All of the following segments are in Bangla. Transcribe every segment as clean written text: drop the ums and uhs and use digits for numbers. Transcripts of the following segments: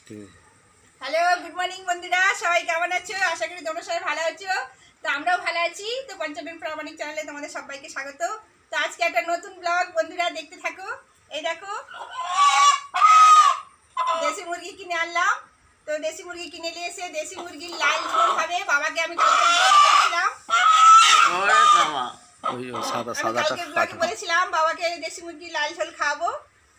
হ্যালো, গুড মর্নিং বন্ধুরা, সবাই কেমন আছো? আশা করি তোমরা সবাই ভালো আছো। তো আমরাও ভালো আছি। তো পঞ্চমের প্রামাণিক চ্যানেলে তোমাদের সবাইকে স্বাগত। তো আজকে একটা নতুন ব্লগ, বন্ধুরা দেখতে থাকো। এই দেখো, দেশি মুরগি কিনে আনলাম। তো দেশি মুরগি কিনে নিয়ে এসে দেশি মুরগির লাল ঝোল হবে। বাবাকে আমি বলেছিলাম বাবাকে দেশি মুরগির লাল ঝোল খাওয়াবো।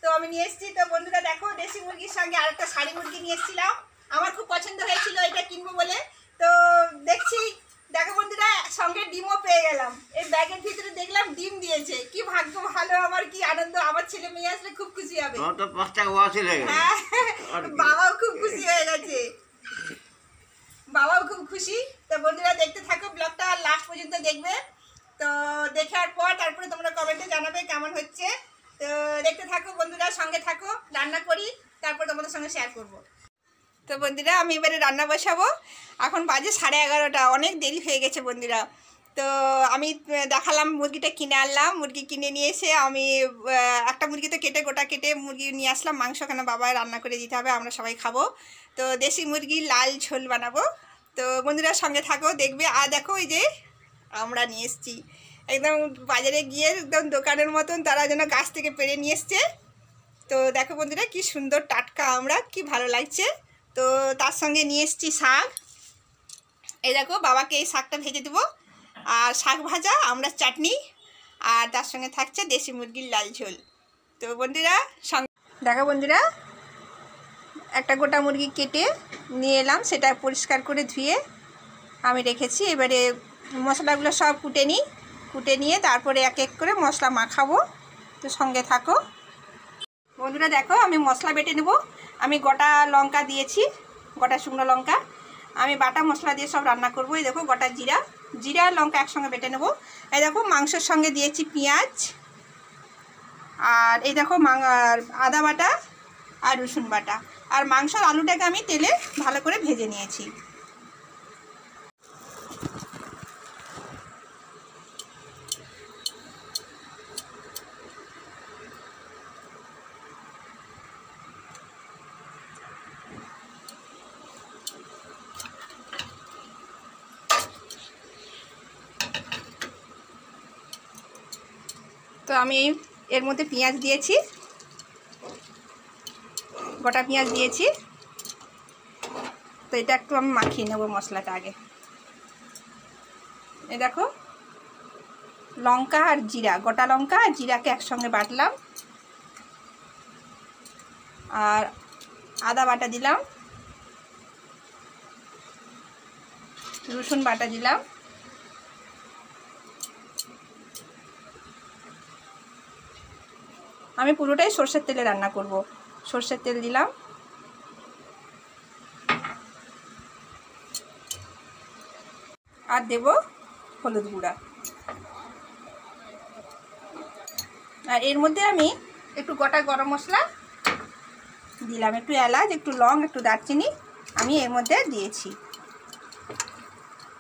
তো আমি নিয়ে এসেছি। তো বন্ধুরা দেখো, দেশি মুরগির সঙ্গে আরেকটা শাড়ি মুরগি নিয়ে এসেছিলাম। আমার খুব পছন্দ হয়েছিল এটা কিনবো বলে। তো দেখছি, দেখো বন্ধুরা, সঙ্গে ডিমও পেয়ে গেলাম। এই ব্যাগের ভিতরে দেখলাম ডিম দিয়েছে। কি ভাগ্য ভালো আমার, কি আনন্দ। আমার ছেলে মেয়ে আসলে খুব খুশি হবে। হ্যাঁ, বাবাও খুব খুশি হয়ে গেছে, বাবাও খুব খুশি। তো বন্ধুরা দেখতে থাকো ব্লগটা, লাস্ট পর্যন্ত দেখবে। তো দেখার পর তারপরে তোমরা কমেন্টে জানাবে কেমন হচ্ছে। তো দেখতে থাকো বন্ধুরা, সঙ্গে থাকো। রান্না করি, তারপর তোমাদের সঙ্গে শেয়ার করব। তো বন্ধুরা, আমি এবারে রান্না বসাবো। এখন বাজে 11:30, অনেক দেরি হয়ে গেছে বন্ধুরা। তো আমি দেখালাম মুরগিটা কিনে আনলাম। মুরগি কিনে নিয়ে এসে আমি একটা মুরগি তো গোটা কেটে মুরগি নিয়ে আসলাম। মাংস কেন বাবায় রান্না করে দিতে হবে, আমরা সবাই খাবো। তো দেশি মুরগির লাল ঝোল বানাবো। তো বন্ধুরা সঙ্গে থাকো, দেখবে। আর দেখো, ওই যে আমরা নিয়ে এসেছি একদম বাজারে গিয়ে, একদম দোকানের মতন তারা যেন গাছ থেকে পেড়ে নিয়ে এসছে। তো দেখো বন্ধুরা, কি সুন্দর টাটকা আমরা, কি ভালো লাগছে। তো তার সঙ্গে নিয়ে এসেছি শাক। এই দেখো, বাবাকে এই শাকটা ভেজে দেবো। আর শাক ভাজা, আমরা চাটনি, আর তার সঙ্গে থাকছে দেশি মুরগির লাল ঝোল। তো বন্ধুরা দেখো বন্ধুরা, একটা গোটা মুরগি কেটে নিয়ে এলাম, সেটা পরিষ্কার করে ধুয়ে আমি রেখেছি। এবারে মশলাগুলো সব কুটে নিয়ে তারপরে এক এক করে মশলা মাখাবো। তো সঙ্গে থাকো বন্ধুরা। দেখো, আমি মশলা বেটে নেব। আমি গোটা লঙ্কা দিয়েছি, গোটা শুকনো লঙ্কা। আমি বাটা মশলা দিয়ে সব রান্না করবো। এই দেখো, গোটা জিরা আর লঙ্কা একসঙ্গে বেটে নেব। এই দেখো, মাংসের সঙ্গে দিয়েছি পেঁয়াজ। আর এই দেখো, আদা বাটা আর রসুন বাটা। আর মাংসর আলুটাকে আমি তেলে ভালো করে ভেজে নিয়েছি। তো আমি এর মধ্যে পেঁয়াজ দিয়েছি, গোটা পেঁয়াজ দিয়েছি। তো এটা একটু আমি মাখিয়ে নেব মশলাটা আগে। এই দেখো, লঙ্কা আর জিরা, গোটা লঙ্কা আর জিরাকে একসঙ্গে বাটলাম। আর আদা বাটা দিলাম, রসুন বাটা দিলাম। আমি পুরোটাই সরষের তেলে রান্না করব। সরষের তেল দিলাম। আর দেব হলুদ গুঁড়া। আর এর মধ্যে আমি একটু গোটা গরম মশলা দিলাম, একটু এলাচ, একটু লং, একটু দারচিনি আমি এর মধ্যে দিয়েছি।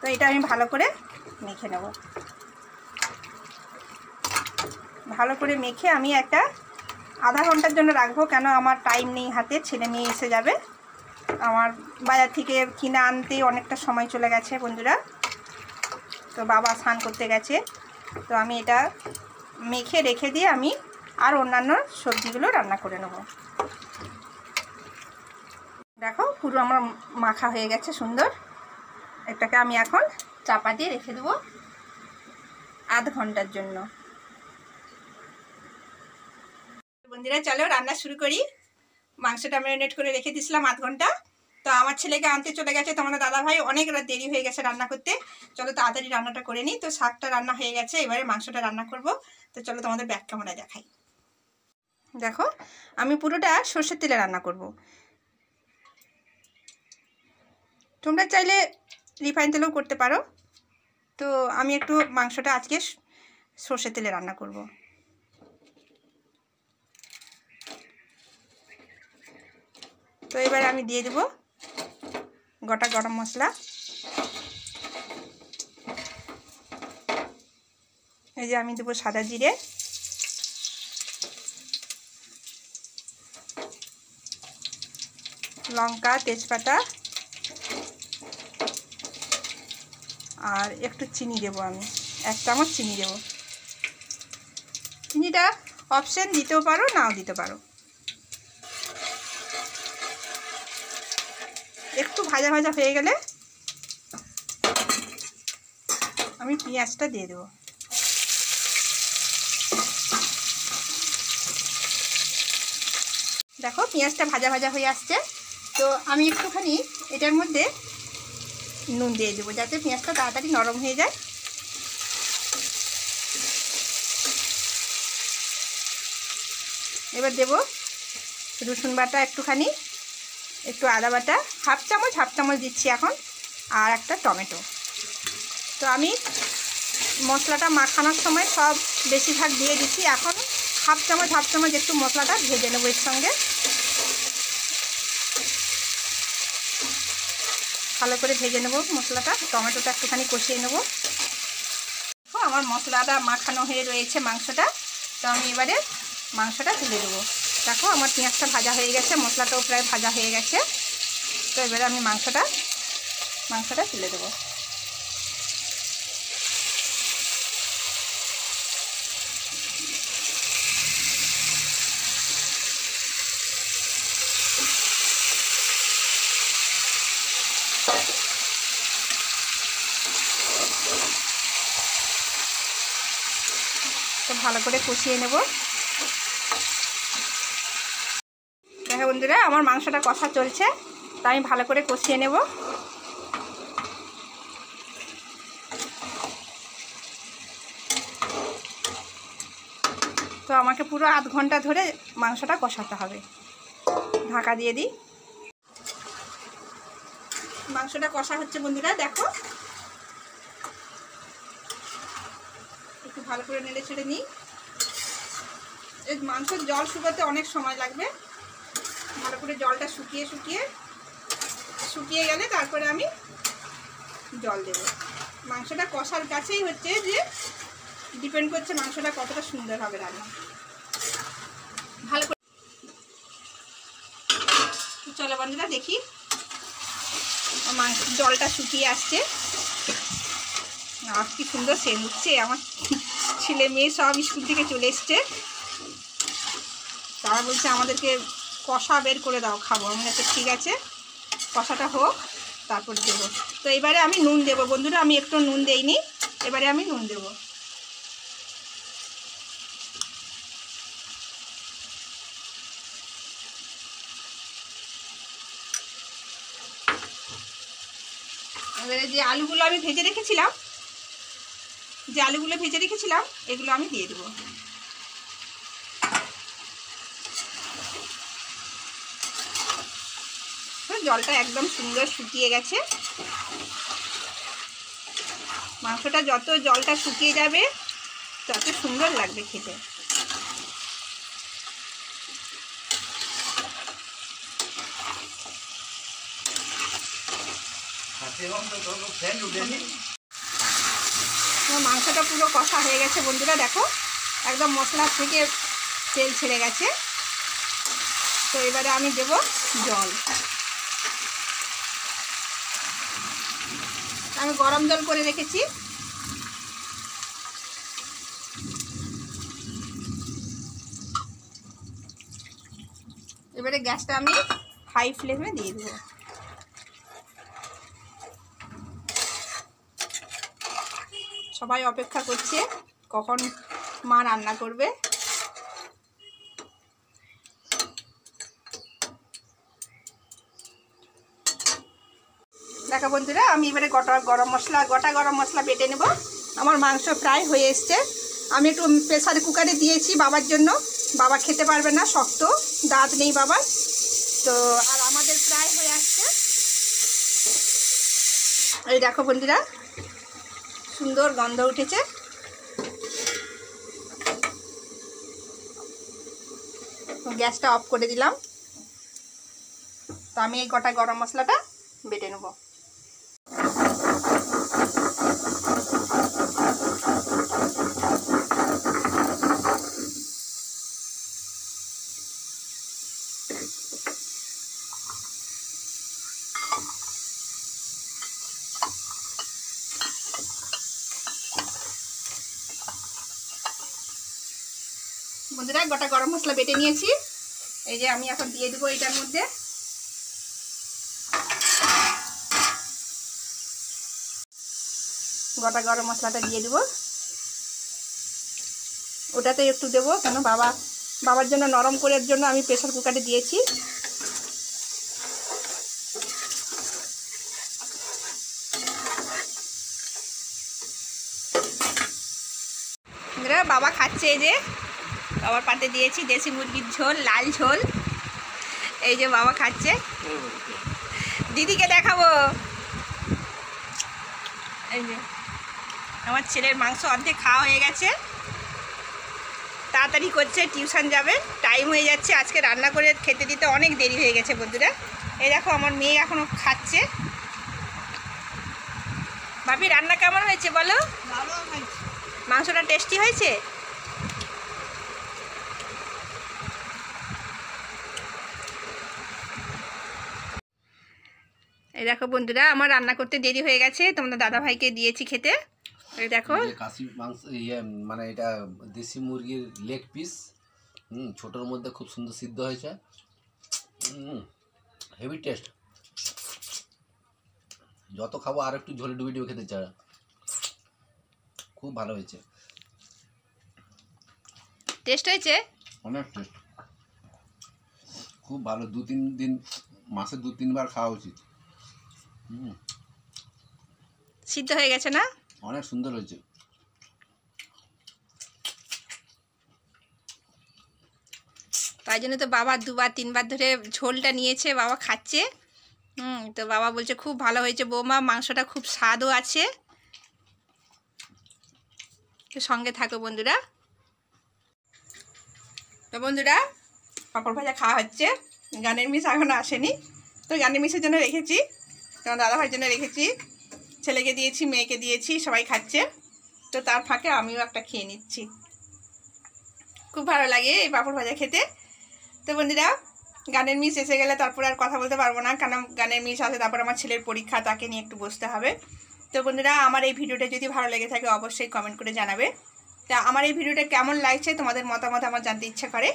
তো এটা আমি ভালো করে মেখে নেব। ভালো করে মেখে আমি একটা আধা ঘন্টার জন্য রাখবো, কেন আমার টাইম নেই হাতে, ছেলে মেয়ে এসে যাবে। আমার বাজার থেকে কিনে আনতে অনেকটা সময় চলে গেছে বন্ধুরা। তো বাবা স্নান করতে গেছে। তো আমি এটা মেখে রেখে দিয়ে আমি আর অন্যান্য সবজিগুলো রান্না করে নেব। দেখো, পুরো আমার মাখা হয়ে গেছে সুন্দর। এটাকে আমি এখন চাপা দিয়ে রেখে দেবো আধ ঘন্টার জন্য। বন্ধুরা চলো রান্না শুরু করি। মাংসটা ম্যারিনেট করে রেখে দিয়েছিলাম আধ ঘন্টা। তো আমার ছেলেকে আনতে চলে গেছে তোমাদের দাদাভাই, অনেক দেরি হয়ে গেছে রান্না করতে। চলো তাড়াতাড়ি রান্নাটা করে নিই। তো শাকটা রান্না হয়ে গেছে, এবারে মাংসটা রান্না করব। তো চলো তোমাদের ব্যাক ক্যামেরায় দেখাই। দেখো, আমি পুরোটা সর্ষের তেলে রান্না করব। তোমরা চাইলে রিফাইন তেলেও করতে পারো। তো আমি একটু মাংসটা আজকে সর্ষের তেলে রান্না করব। তো এবারে আমি দিয়ে দেব গোটা গরম মশলা। এই যে আমি দেবো সাদা জিরে, লঙ্কা, তেজপাতা আর একটু চিনি দেবো। আমি 1 চামচ চিনি দেবো। চিনিটা অপশন, দিতেও পারো নাও দিতে পারো। একটু ভাজা ভাজা হয়ে গেলে আমি পেঁয়াজটা দিয়ে দেবো। দেখো পেঁয়াজটা ভাজা ভাজা হয়ে আসছে। তো আমি একটুখানি এটার মধ্যে নুন দিয়ে দেবো, যাতে পেঁয়াজটা তাড়াতাড়ি নরম হয়ে যায়। এবার দেব রসুন বাটা একটুখানি, একটু আদা বাটা, হাফ চামচ দিচ্ছি এখন, আর একটা টমেটো। তো আমি মশলাটা মাখানোর সময় সব বেশিরভাগ দিয়ে দিচ্ছি। এখন হাফ চামচ একটু মশলাটা ভেজে নেবো এর সঙ্গে। ভালো করে ভেজে নেব মশলাটা, টমেটোটা একটুখানি কষিয়ে নেব। আমার মশলাটা মাখানো হয়ে রয়েছে মাংসটা। তো আমি এবারে মাংসটা তুলে দেবো। দেখো আমার পেঁয়াজটা ভাজা হয়ে গেছে, মশলাটাও প্রায় ভাজা হয়ে গেছে। তো এবারে আমি মাংসটা তুলে দেবো। তো ভালো করে কষিয়ে নেব। দেখো বন্ধুরা, আমার মাংসটা কষা চলছে, তো আমি ভালো করে কষিয়ে নেব। তো আমাকে পুরো আধ ঘন্টা ধরে মাংসটা কষাতে হবে। ঢাকা দিয়ে দিই। মাংসটা কষা হচ্ছে বন্ধুরা, দেখো একটু ভালো করে নেড়ে ছেড়ে নিই। এই মাংসের জল শুকাতে অনেক সময় লাগবে। ভালো করে জলটা শুকিয়ে গেলে তারপরে আমি জল দেব। মাংসটা কষার কাছেই হচ্ছে যে ডিপেন্ড করছে মাংসটা কতটা সুন্দর হবে রান্না। ভালো করে চলো বন্ধুরা, দেখি জলটা শুকিয়ে আসছে। আর কি সুন্দর সেন্ট উঠছে। আমার ছেলে মেয়ে সব স্কুল থেকে চলে এসছে, তারা বলছে আমাদেরকে কষা বের করে দাও, খাবো। আমি বলছি ঠিক আছে, কষাটা হোক তারপর দেবো। তো এবারে আমি নুন দেবো বন্ধুরা, আমি একটু নুন দেইনি, এবারে আমি নুন দেবো। এবারে যে আলুগুলো আমি ভেজে রেখেছিলাম, এগুলো আমি দিয়ে দেবো। জলটা একদম সুন্দর শুকিয়ে গেছে। মাংসটা যত জলটা শুকিয়ে যাবে তত সুন্দর লাগবে খেতে। মাংসটা পুরো কষা হয়ে গেছে বন্ধুরা, দেখো একদম মশলা থেকে তেল ছেড়ে গেছে। তো এবারে আমি দেব জল। আমি গরম জল করে রেখেছি। এবারে গ্যাসটা আমি হাই ফ্লেমে দিয়ে দেবো। সবাই অপেক্ষা করছে কখন মা রান্না করবে। দেখো বন্ধুরা, আমি এবারে গোটা গরম মশলা বেটে নেব। আমার মাংস প্রায় হয়ে এসছে। আমি একটু প্রেসার কুকারে দিয়েছি বাবার জন্য, বাবা খেতে পারবে না, শক্ত, দাঁত নেই বাবার। তো আর আমাদের প্রায় হয়ে আসছে। এই দেখো বন্ধুরা, সুন্দর গন্ধ উঠেছে। গ্যাসটা অফ করে দিলাম। তো আমি এই গোটা গরম মশলাটা বেটে নেব। বন্ধুরা গোটা গরম মশলা বেটে নিয়েছি, এই যে আমি এখন দিয়ে দেবো এটার মধ্যে। গোটা গরম মশলাটা দিয়ে দেবো, ওটাতে একটু দেবো কেন বাবার জন্য নরম করার জন্য আমি প্রেসার কুকারে দিয়েছি। বাবা খাচ্ছে, এই যে বাবার পাতে দিয়েছি দেশি মুরগির ঝোল, লাল ঝোল। এই যে বাবা খাচ্ছে, দিদিকে দেখাবো। এই যে আমার ছেলের মাংস অর্ধেক খাওয়া হয়ে গেছে, তাড়াতাড়ি করছে, টিউশন যাবে, টাইম হয়ে যাচ্ছে। আজকে রান্না করে খেতে দিতে অনেক দেরি হয়ে গেছে বন্ধুরা। এই দেখো আমার মেয়ে এখনও খাচ্ছে। ভাবি রান্না কেমন হয়েছে বলো? মাংসটা টেস্টি হয়েছে? এই দেখো বন্ধুরা আমার রান্না করতে দেরি হয়ে গেছে, তোমাদের দাদা ভাইকে দিয়েছি খেতে। এই দেখো কাশি মাংস, মানে এটা দেশি মুরগির লেগ পিস, ছোটোর মধ্যে খুব সুন্দর সিদ্ধ হয়েছে, হেভি টেস্ট। যত খাবো আর একটু ঝোলে ডুবে ডুবে খেতে চায়, খুব ভালো হয়েছে। টেস্ট হয়েছে, অনেক টেস্ট, খুব ভালো। 2-3 দিন, মাসে 2-3 বার খাওয়া উচিত। সিদ্ধ হয়ে গেছে না? অনেক সুন্দর হয়েছে। তাই জন্য তো বাবা 2-3 বার ধরে ঝোলটা নিয়েছে, বাবা খাচ্ছে। তো বাবা বলছে খুব ভালো হয়েছে বৌমা, মাংসটা খুব স্বাদও আছে। তো সঙ্গে থাকো বন্ধুরা। তো বন্ধুরা পাঁপড় ভাজা খাওয়া হচ্ছে, গানের মিস এখনও আসেনি, তো গানের মিসের জন্য রেখেছি, তোমার দাদাভাইয়ের জন্য রেখেছি, ছেলেকে দিয়েছি, মেয়েকে দিয়েছি, সবাই খাচ্ছে। তো তার ফাঁকে আমিও একটা খেয়ে নিচ্ছি, খুব ভালো লাগে এই পাঁপড় ভাজা খেতে। তো বন্ধুরা গানের মিস এসে গেলে তারপর আর কথা বলতে পারবো না, কারণ গানের মিস আসে, তারপর আমার ছেলের পরীক্ষা, তাকে নিয়ে একটু বসতে হবে। তো বন্ধুরা আমার এই ভিডিওটা যদি ভালো লেগে থাকে অবশ্যই কমেন্ট করে জানাবে। তা আমার এই ভিডিওটা কেমন লাগছে তোমাদের মতামত আমার জানতে ইচ্ছা করে।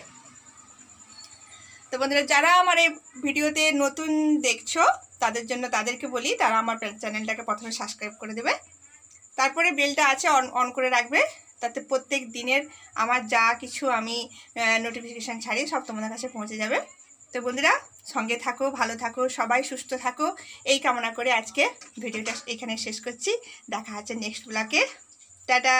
তো বন্ধুরা যারা আমার এই ভিডিওতে নতুন দেখছো তাদেরকে বলি তারা আমার চ্যানেলটাকে প্রথমে সাবস্ক্রাইব করে দেবে, তারপরে বেলটা আছে অন করে রাখবে, তাতে প্রত্যেক দিনের আমার যা কিছু আমি নোটিফিকেশান ছাড়ি সব তোমাদের কাছে পৌঁছে যাবে। তো বন্ধুরা সঙ্গে থাকো, ভালো থাকো, সবাই সুস্থ থাকো, এই কামনা করে আজকে ভিডিওটা এখানে শেষ করছি। দেখা হচ্ছে নেক্সট ব্লগে, টাটা।